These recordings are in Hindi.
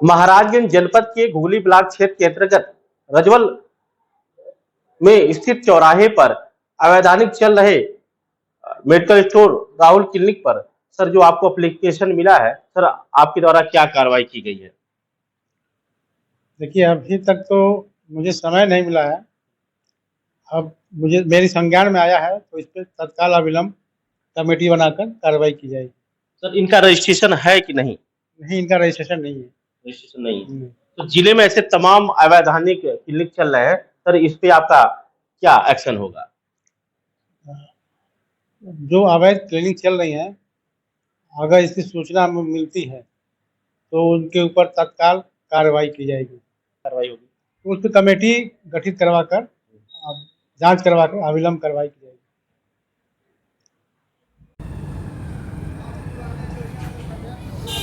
महाराजगंज जनपद के घुगली ब्लॉक क्षेत्र के अंतर्गत रजवल में स्थित चौराहे पर अवैधानिक चल रहे मेडिकल स्टोर राहुल क्लिनिक पर सर जो आपको एप्लीकेशन मिला है, सर आपके द्वारा क्या कार्रवाई की गई है? देखिए, अभी तक तो मुझे समय नहीं मिला है। अब मुझे मेरी संज्ञान में आया है तो इस पर तत्काल अविलंब कमेटी बनाकर कार्रवाई की जाएगी। सर इनका रजिस्ट्रेशन है कि नहीं? नहीं, इनका रजिस्ट्रेशन नहीं है। रजिस्ट्रेशन नहीं है। तो जिले में ऐसे तमाम अवैधानिक क्लिनिक चल रहे हैं, सर इस पे आपका क्या एक्शन होगा? जो अवैध क्लिनिक चल रही हैं, अगर इसकी सूचना मिलती है तो उनके ऊपर तत्काल कार्रवाई की जाएगी। कार्रवाई होगी तो उस पर कमेटी गठित करवाकर जांच करवाकर अविलंब कार्रवाई की जाएगी।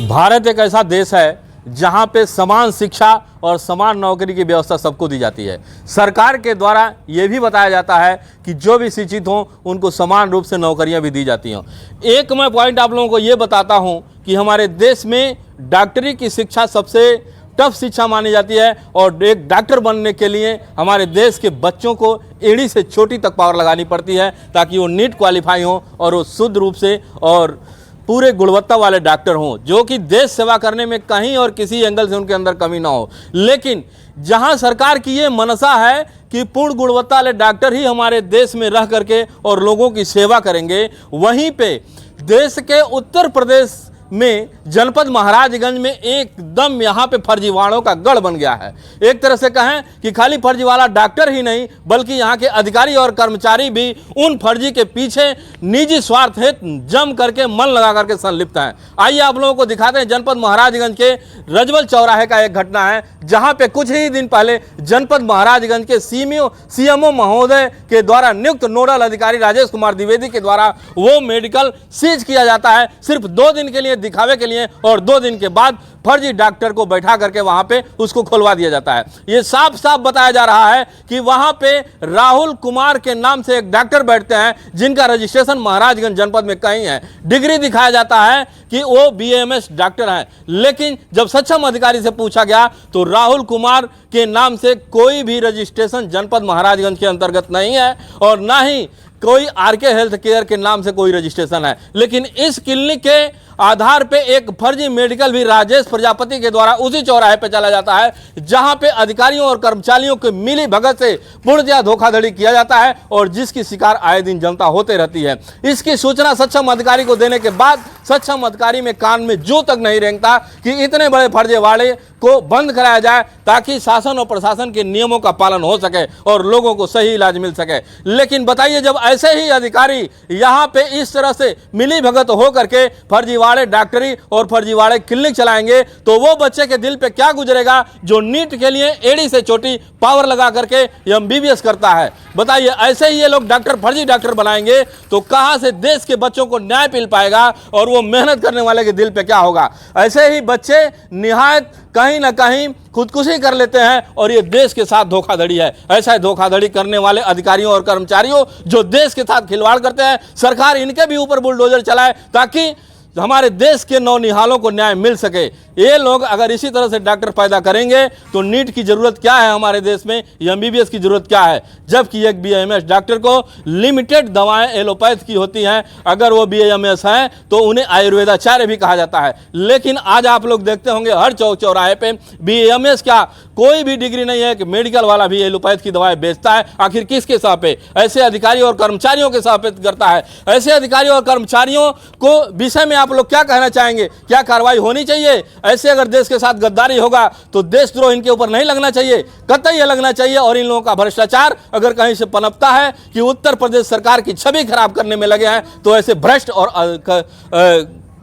भारत एक ऐसा देश है जहां पे समान शिक्षा और समान नौकरी की व्यवस्था सबको दी जाती है। सरकार के द्वारा ये भी बताया जाता है कि जो भी शिक्षित हों उनको समान रूप से नौकरियां भी दी जाती हों। एक मैं पॉइंट आप लोगों को ये बताता हूं कि हमारे देश में डॉक्टरी की शिक्षा सबसे टफ शिक्षा मानी जाती है और एक डॉक्टर बनने के लिए हमारे देश के बच्चों को एड़ी से छोटी तक पावर लगानी पड़ती है ताकि वो नीट क्वालिफाई हों और वो शुद्ध रूप से और पूरे गुणवत्ता वाले डॉक्टर हों, जो कि देश सेवा करने में कहीं और किसी एंगल से उनके अंदर कमी ना हो। लेकिन जहां सरकार की ये मनसा है कि पूर्ण गुणवत्ता वाले डॉक्टर ही हमारे देश में रह करके और लोगों की सेवा करेंगे, वहीं पे देश के उत्तर प्रदेश में जनपद महाराजगंज में एकदम यहाँ पे फर्जीवाड़ों का गढ़ बन गया है। एक तरह से कहें कि खाली फर्जीवाला डॉक्टर ही नहीं बल्कि यहाँ के अधिकारी और कर्मचारी भी उन फर्जी के पीछे निजी स्वार्थ हेतु जम करके मन लगा करके संलिप्त हैं। आइए आप लोगों को दिखाते हैं जनपद महाराजगंज के रजवल चौराहे का एक घटना है जहाँ पे कुछ ही दिन पहले जनपद महाराजगंज के सीएमओ महोदय के द्वारा नियुक्त नोडल अधिकारी राजेश कुमार द्विवेदी के द्वारा वो मेडिकल सीज किया जाता है सिर्फ 2 दिन के लिए दिखावे के लिए, और 2 दिन के बाद फर्जी डॉक्टर को बैठा करके वहां पे उसको खुलवा दिया जाता है। ये साफ साफ बताया जा रहा है कि वहां पे राहुल कुमार के नाम से एक डॉक्टर बैठते हैं जिनका रजिस्ट्रेशन महाराजगंज जनपद में कहीं है। डिग्री दिखाया जाता है कि वो BAMS डॉक्टर हैं, लेकिन जब सक्षम अधिकारी से पूछा गया तो राहुल कुमार के नाम से कोई भी रजिस्ट्रेशन जनपद महाराजगंज के अंतर्गत नहीं है और ना ही कोई RK हेल्थ केयर के नाम से कोई रजिस्ट्रेशन है। लेकिन इस क्लिनिक के आधार पे एक फर्जी मेडिकल भी राजेश प्रजापति के द्वारा उसी चौराहे पे चला जाता है जहां पे अधिकारियों और कर्मचारियों के मिली भगत से पूर्णतया धोखाधड़ी किया जाता है और जिसकी शिकार आए दिन जनता होते रहती है। इसकी सूचना सक्षम अधिकारी को देने के बाद सक्षम अधिकारी में कान में जू तक नहीं रेंगता कि इतने बड़े फर्जीवाड़े को बंद कराया जाए ताकि शासन और प्रशासन के नियमों का पालन हो सके और लोगों को सही इलाज मिल सके। लेकिन बताइए, जब ऐसे ही अधिकारी यहाँ पे इस तरह से मिली भगत हो करके फर्जीवाड़े डॉक्टरी और फर्जीवाड़े क्लिनिक चलाएंगे तो वो बच्चे के दिल पे क्या गुजरेगा जो नीट के लिए एड़ी से छोटी पावर लगा करके MBBS करता है। बताइए, ऐसे ही ये लोग डॉक्टर फर्जी डॉक्टर बनाएंगे तो कहां से देश के बच्चों को न्याय मिल पाएगा और वो मेहनत करने वाले के दिल पे क्या होगा। ऐसे ही बच्चे निहायत कहीं ना कहीं खुदकुशी कर लेते हैं और ये देश के साथ धोखाधड़ी है। ऐसा धोखाधड़ी करने वाले अधिकारियों और कर्मचारियों जो देश के साथ खिलवाड़ करते हैं, सरकार इनके भी ऊपर बुलडोजर चलाए ताकि हमारे देश के नौनिहालों को न्याय मिल सके। ये लोग अगर इसी तरह से डॉक्टर पैदा करेंगे तो नीट की जरूरत क्या है हमारे देश में, MBBS की जरूरत क्या है, जबकि एक BAMS डॉक्टर को लिमिटेड दवाएं एलोपैथ की होती हैं। अगर वो BAMS हैं तो उन्हें आयुर्वेदाचार्य भी कहा जाता है। लेकिन आज आप लोग देखते होंगे हर चौक चौराहे पे BAMS क्या कोई भी डिग्री नहीं है कि मेडिकल वाला भी एलोपैथ की दवाएं बेचता है। आखिर किसके साथ पे? ऐसे अधिकारियों और कर्मचारियों के साथ करता है। ऐसे अधिकारियों और कर्मचारियों को विषय में आप लोग क्या कहना चाहेंगे? क्या कार्रवाई होनी चाहिए? ऐसे अगर देश के साथ गद्दारी होगा तो देशद्रोह इनके ऊपर नहीं लगना चाहिए, कतई ये लगना चाहिए। और इन लोगों का भ्रष्टाचार अगर कहीं से पनपता है कि उत्तर प्रदेश सरकार की छवि खराब करने में लगे हैं तो ऐसे भ्रष्ट और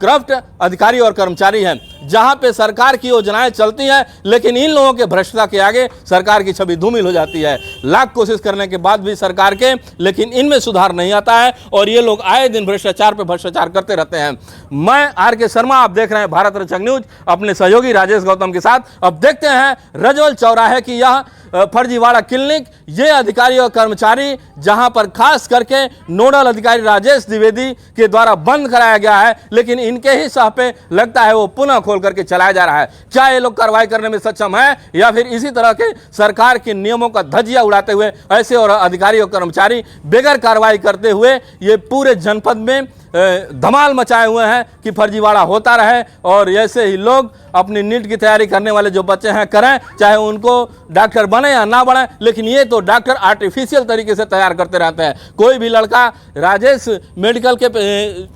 करप्ट अधिकारी और कर्मचारी हैं जहां पे सरकार की योजनाएं चलती हैं लेकिन इन लोगों के भ्रष्टता के आगे सरकार की छवि धूमिल हो जाती है। लाख कोशिश करने के बाद भी सरकार के, लेकिन इनमें सुधार नहीं आता है और ये लोग आए दिन भ्रष्टाचार पे भ्रष्टाचार करते रहते हैं। मैं RK शर्मा, आप देख रहे हैं भारत रचक न्यूज अपने सहयोगी राजेश गौतम के साथ। अब देखते हैं रजवल चौराहे की यह फर्जीवाड़ा क्लिनिक, ये अधिकारी और कर्मचारी जहां पर खास करके नोडल अधिकारी राजेश द्विवेदी के द्वारा बंद कराया गया है, लेकिन इनके ही सह पे लगता है वो पुनः खोल करके चलाया जा रहा है। क्या ये लोग कार्रवाई करने में सक्षम है, या फिर इसी तरह के सरकार के नियमों का धज्जियां उड़ाते हुए ऐसे और अधिकारी और कर्मचारी बेगर कार्रवाई करते हुए ये पूरे जनपद में धमाल मचाए हुए हैं कि फर्जीवाड़ा होता रहे और ऐसे ही लोग अपनी नीट की तैयारी करने वाले जो बच्चे हैं करें, चाहे उनको डॉक्टर बने या ना बने, लेकिन ये तो डॉक्टर आर्टिफिशियल तरीके से तैयार करते रहते हैं। कोई भी लड़का राजेश मेडिकल के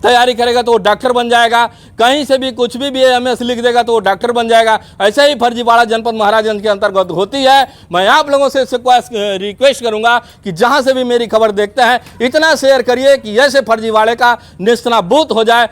तैयारी करेगा तो वो डॉक्टर बन जाएगा, कहीं से भी कुछ भी BAMS लिख देगा तो वो डॉक्टर बन जाएगा। ऐसे ही फर्जीवाड़ा जनपद महाराजगंज के अंतर्गत होती है। मैं आप लोगों से रिक्वेस्ट करूंगा कि जहां से भी मेरी खबर देखते हैं इतना शेयर करिए कि ऐसे फर्जीवाड़े का निस्तनाबूत हो जाए।